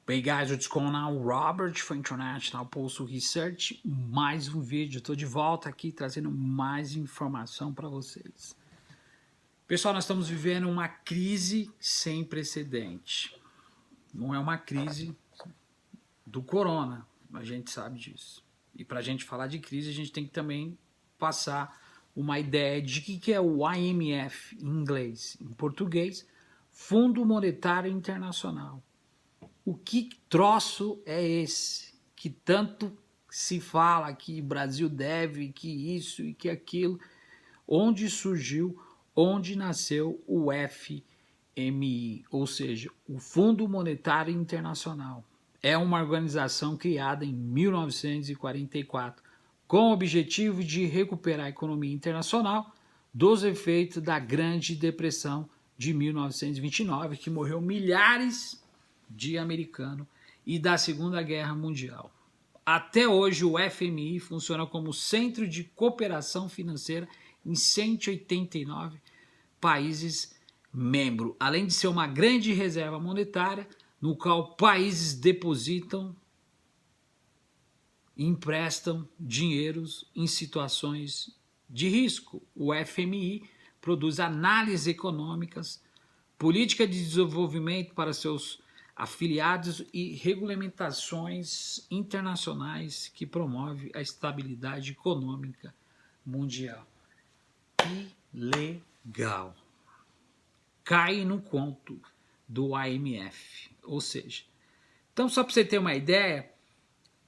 Hey guys, what's going on? Robert for International Postal Research, mais um vídeo. Estou de volta aqui trazendo mais informação para vocês. Pessoal, nós estamos vivendo uma crise sem precedente. Não é uma crise do corona, a gente sabe disso. E para a gente falar de crise, a gente tem que também passar uma ideia de que é o IMF em inglês. Em português, Fundo Monetário Internacional. O que troço é esse? Que tanto se fala que o Brasil deve, que isso e que aquilo. Onde surgiu, onde nasceu o FMI, ou seja, o Fundo Monetário Internacional. É uma organização criada em 1944 com o objetivo de recuperar a economia internacional dos efeitos da Grande Depressão de 1929, que morreu milhares de americano e da Segunda Guerra Mundial. Até hoje o FMI funciona como centro de cooperação financeira em 189 países membros, além de ser uma grande reserva monetária no qual países depositam e emprestam dinheiros em situações de risco. O FMI produz análises econômicas, política de desenvolvimento para seus afiliados e regulamentações internacionais que promovem a estabilidade econômica mundial. Que legal! Cai no conto do IMF, ou seja, então só para você ter uma ideia,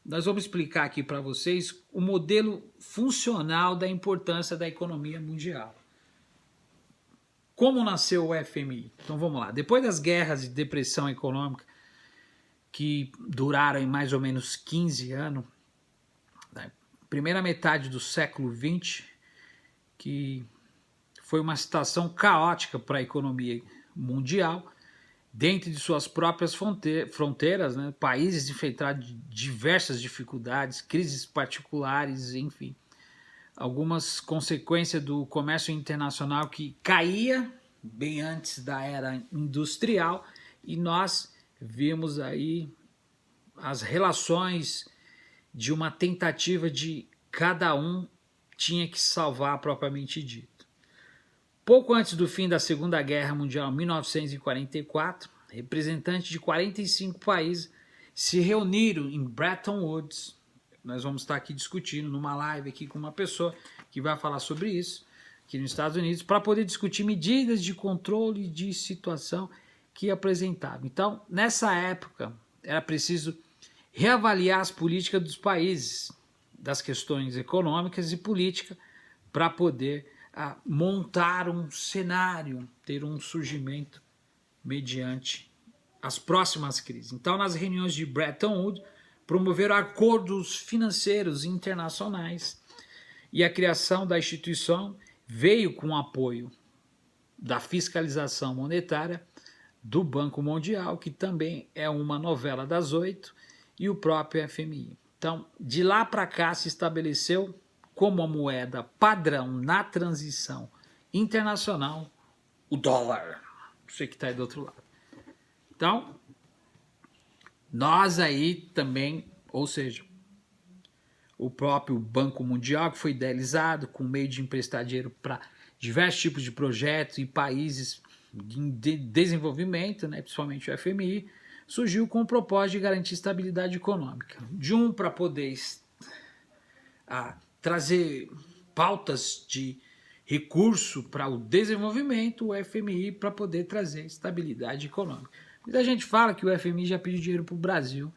nós vamos explicar aqui para vocês o modelo funcional da importância da economia mundial. Como nasceu o FMI? Então vamos lá. Depois das guerras de depressão econômica, que duraram em mais ou menos 15 anos, né? Primeira metade do século XX, que foi uma situação caótica para a economia mundial, dentro de suas próprias fronteiras, né? Países enfrentaram diversas dificuldades, crises particulares, enfim. Algumas consequências do comércio internacional que caía bem antes da era industrial, e nós vimos aí as relações de uma tentativa de cada um tinha que salvar propriamente dito. Pouco antes do fim da Segunda Guerra Mundial, 1944, representantes de 45 países se reuniram em Bretton Woods. Nós vamos estar aqui discutindo numa live aqui com uma pessoa que vai falar sobre isso aqui nos Estados Unidos, para poder discutir medidas de controle de situação que apresentavam. Então, nessa época, era preciso reavaliar as políticas dos países, das questões econômicas e política, para poder montar um cenário, ter um surgimento mediante as próximas crises. Então, nas reuniões de Bretton Woods, promoveram acordos financeiros internacionais, e a criação da instituição veio com o apoio da fiscalização monetária do Banco Mundial, que também é uma novela das 8, e o próprio FMI. Então, de lá para cá se estabeleceu como a moeda padrão na transição internacional o dólar. Você que está aí do outro lado. Então, nós aí também, ou seja, o próprio Banco Mundial, que foi idealizado com o meio de emprestar dinheiro para diversos tipos de projetos e países de desenvolvimento, né, principalmente o FMI, surgiu com o propósito de garantir estabilidade econômica. Para poder trazer pautas de recurso para o desenvolvimento, o FMI para poder trazer estabilidade econômica. Muita gente fala que o FMI já pediu dinheiro para o Brasil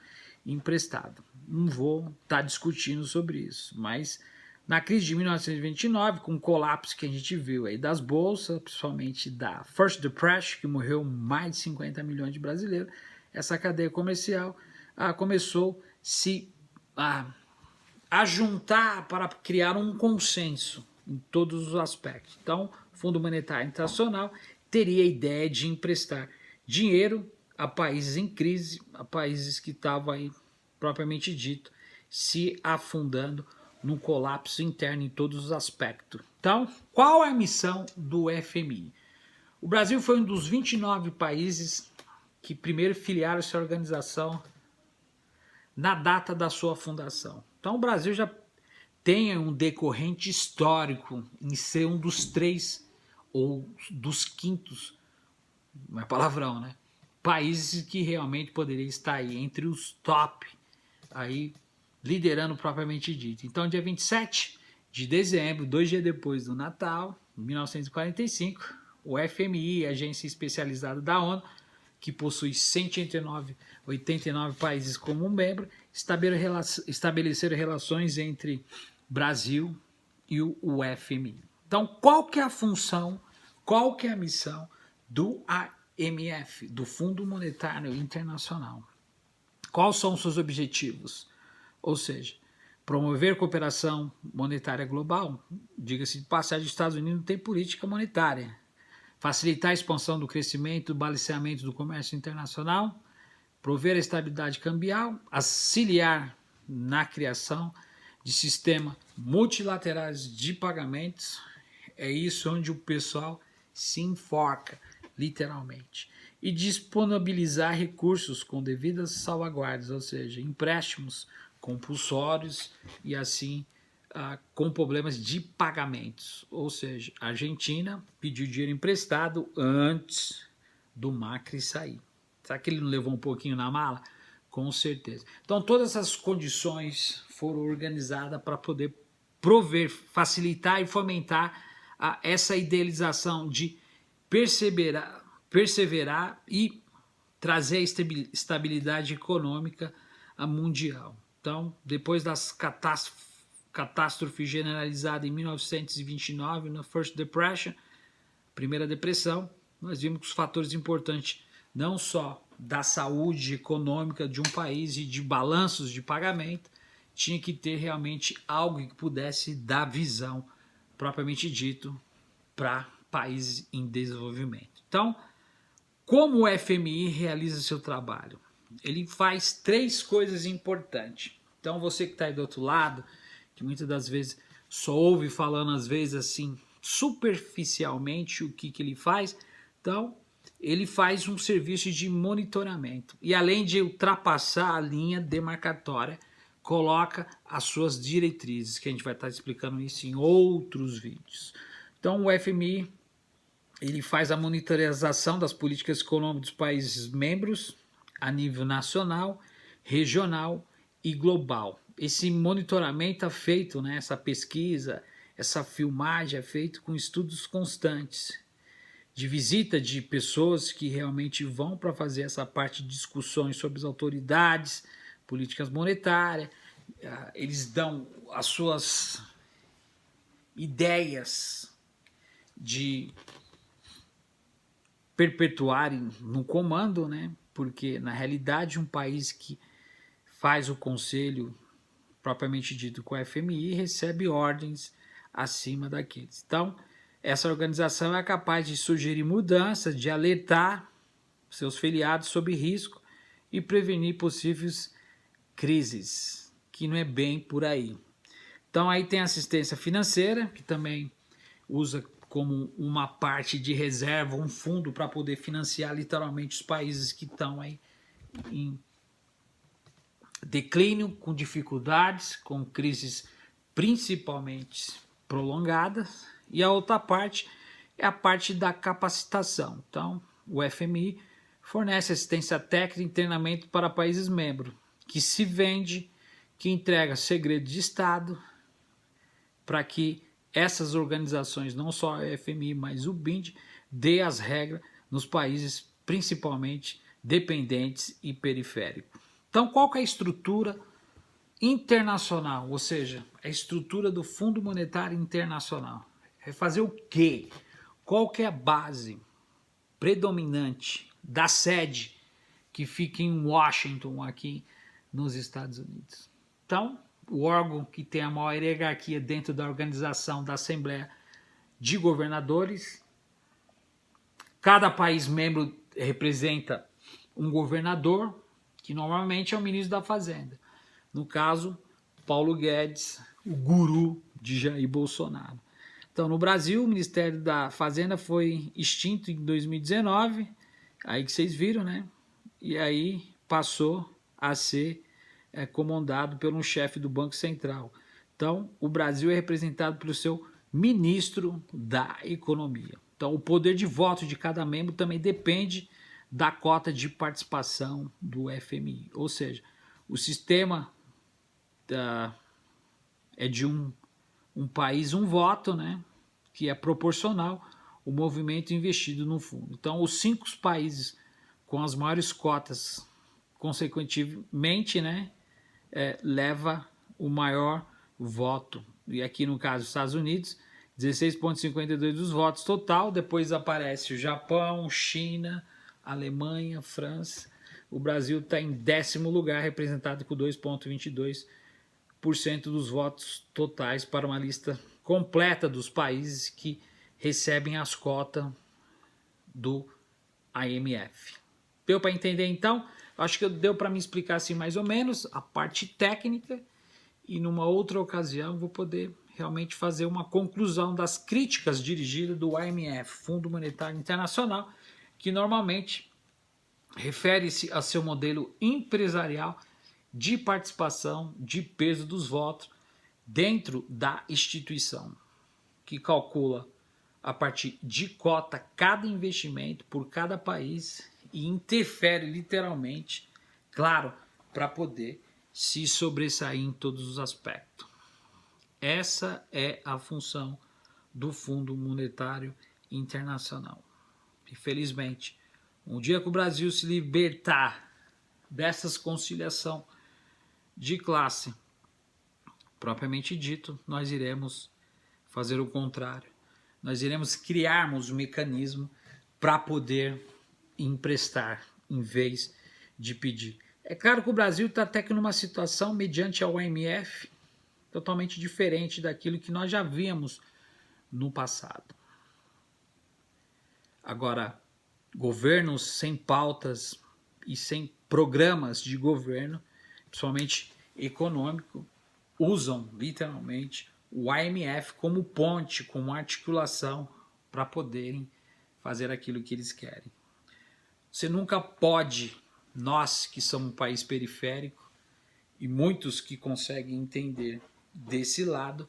emprestado. Não vou estar discutindo sobre isso, mas na crise de 1929, com o colapso que a gente viu aí das bolsas, principalmente da First Depression, que morreu mais de 50 milhões de brasileiros, essa cadeia comercial começou a juntar para criar um consenso em todos os aspectos. Então, o Fundo Monetário Internacional teria a ideia de emprestar dinheiro a países em crise, a países que estavam aí, propriamente dito, se afundando num colapso interno em todos os aspectos. Então, qual é a missão do FMI? O Brasil foi um dos 29 países que primeiro filiaram essa organização na data da sua fundação. Então o Brasil já tem um decorrente histórico em ser um dos 3 ou dos 5º, não é palavrão, né? Países que realmente poderia estar aí entre os top, aí liderando propriamente dito. Então, dia 27 de dezembro, 2 dias depois do Natal, 1945, o FMI, agência especializada da ONU, que possui 189 países como membro, estabeleceram relações entre Brasil e o FMI. Então, qual que é a função, qual que é a missão do IMF, do Fundo Monetário Internacional? Quais são os seus objetivos? Ou seja, promover cooperação monetária global. Diga-se de passagem, os Estados Unidos não tem política monetária. Facilitar a expansão do crescimento e do balanceamento do comércio internacional, prover a estabilidade cambial, auxiliar na criação de sistemas multilaterais de pagamentos. É isso onde o pessoal se enforca, literalmente. E disponibilizar recursos com devidas salvaguardas, ou seja, empréstimos compulsórios e assim com problemas de pagamentos. Ou seja, a Argentina pediu dinheiro emprestado antes do Macri sair. Será que ele não levou um pouquinho na mala? Com certeza. Então todas essas condições foram organizadas para poder prover, facilitar e fomentar essa idealização de perseverar e trazer a estabilidade econômica mundial. Então, depois das catástrofe generalizada em 1929, na First Depression, Primeira Depressão, nós vimos que os fatores importantes, não só da saúde econômica de um país e de balanços de pagamento, tinha que ter realmente algo que pudesse dar visão, propriamente dito, para países em desenvolvimento. Então, como o FMI realiza seu trabalho? Ele faz 3 coisas importantes. Então, você que está aí do outro lado, que muitas das vezes só ouve falando, às vezes, assim, superficialmente o que ele faz, então, ele faz um serviço de monitoramento. E além de ultrapassar a linha demarcatória, coloca as suas diretrizes, que a gente vai estar explicando isso em outros vídeos. Então, o FMI, ele faz a monitorização das políticas econômicas dos países membros a nível nacional, regional e global. Esse monitoramento é feito, né, essa pesquisa, essa filmagem é feito com estudos constantes, de visita de pessoas que realmente vão para fazer essa parte de discussões sobre as autoridades, políticas monetárias, eles dão as suas ideias de perpetuarem no comando, né? Porque na realidade um país que faz o conselho propriamente dito com a FMI recebe ordens acima daqueles. Então, essa organização é capaz de sugerir mudanças, de alertar seus filiados sobre risco e prevenir possíveis crises, que não é bem por aí. Então aí tem assistência financeira, que também usa como uma parte de reserva, um fundo para poder financiar literalmente os países que estão aí em declínio, com dificuldades, com crises principalmente prolongadas. E a outra parte é a parte da capacitação. Então, o FMI fornece assistência técnica e treinamento para países membros, que se vende, que entrega segredo de Estado, para que essas organizações, não só a FMI, mas o BID, dê as regras nos países principalmente dependentes e periféricos. Então, qual que é a estrutura internacional? Ou seja, a estrutura do Fundo Monetário Internacional. É fazer o quê? Qual que é a base predominante da sede que fica em Washington, aqui nos Estados Unidos? Então, o órgão que tem a maior hierarquia dentro da organização da Assembleia de Governadores. Cada país membro representa um governador, que normalmente é o ministro da Fazenda. No caso, Paulo Guedes, o guru de Jair Bolsonaro. Então, no Brasil, o Ministério da Fazenda foi extinto em 2019, aí que vocês viram, né? e aí passou a ser comandado por um chefe do Banco Central. Então, o Brasil é representado pelo seu ministro da Economia. Então, o poder de voto de cada membro também depende da cota de participação do FMI. Ou seja, o sistema é de um país, um voto, né, que é proporcional ao movimento investido no fundo. Então, os 5 países com as maiores cotas, consequentemente, né, leva o maior voto. E aqui no caso dos Estados Unidos, 16,52 dos votos total. Depois aparece o Japão, China, Alemanha, França. O Brasil está em 10º lugar, representado com 2,22% dos votos totais, para uma lista completa dos países que recebem as cotas do IMF. Deu para entender então? Acho que deu para me explicar assim mais ou menos a parte técnica, e numa outra ocasião vou poder realmente fazer uma conclusão das críticas dirigidas do IMF, Fundo Monetário Internacional, que normalmente refere-se a seu modelo empresarial de participação, de peso dos votos dentro da instituição, que calcula a partir de cota cada investimento por cada país e interfere literalmente, claro, para poder se sobressair em todos os aspectos. Essa é a função do Fundo Monetário Internacional. Infelizmente, um dia que o Brasil se libertar dessas conciliação de classe, propriamente dito, nós iremos fazer o contrário. Nós iremos criarmos um mecanismo para poder emprestar em vez de pedir. É claro que o Brasil está até que numa situação, mediante a IMF, totalmente diferente daquilo que nós já vimos no passado. Agora, governos sem pautas e sem programas de governo, principalmente econômico, usam literalmente o IMF como ponte, como articulação para poderem fazer aquilo que eles querem. Você nunca pode, nós que somos um país periférico e muitos que conseguem entender desse lado,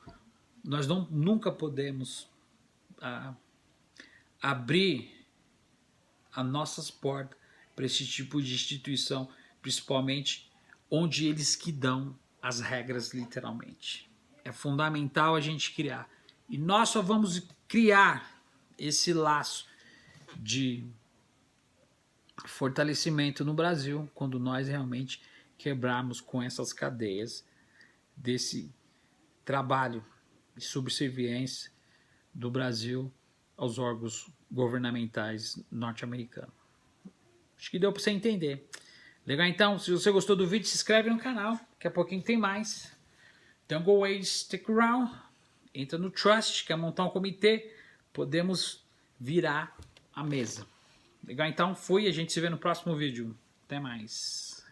nós nunca podemos abrir as nossas portas para esse tipo de instituição, principalmente onde eles que dão as regras literalmente. É fundamental a gente criar. E nós só vamos criar esse laço de fortalecimento no Brasil quando nós realmente quebrarmos com essas cadeias desse trabalho de subserviência do Brasil aos órgãos governamentais norte-americanos. Acho que deu para você entender. Legal, então, se você gostou do vídeo, se inscreve no canal, daqui a pouquinho tem mais. Don't go away, stick around. Entra no Trust, quer montar um comitê, podemos virar a mesa. Legal, então, fui, a gente se vê no próximo vídeo. Até mais.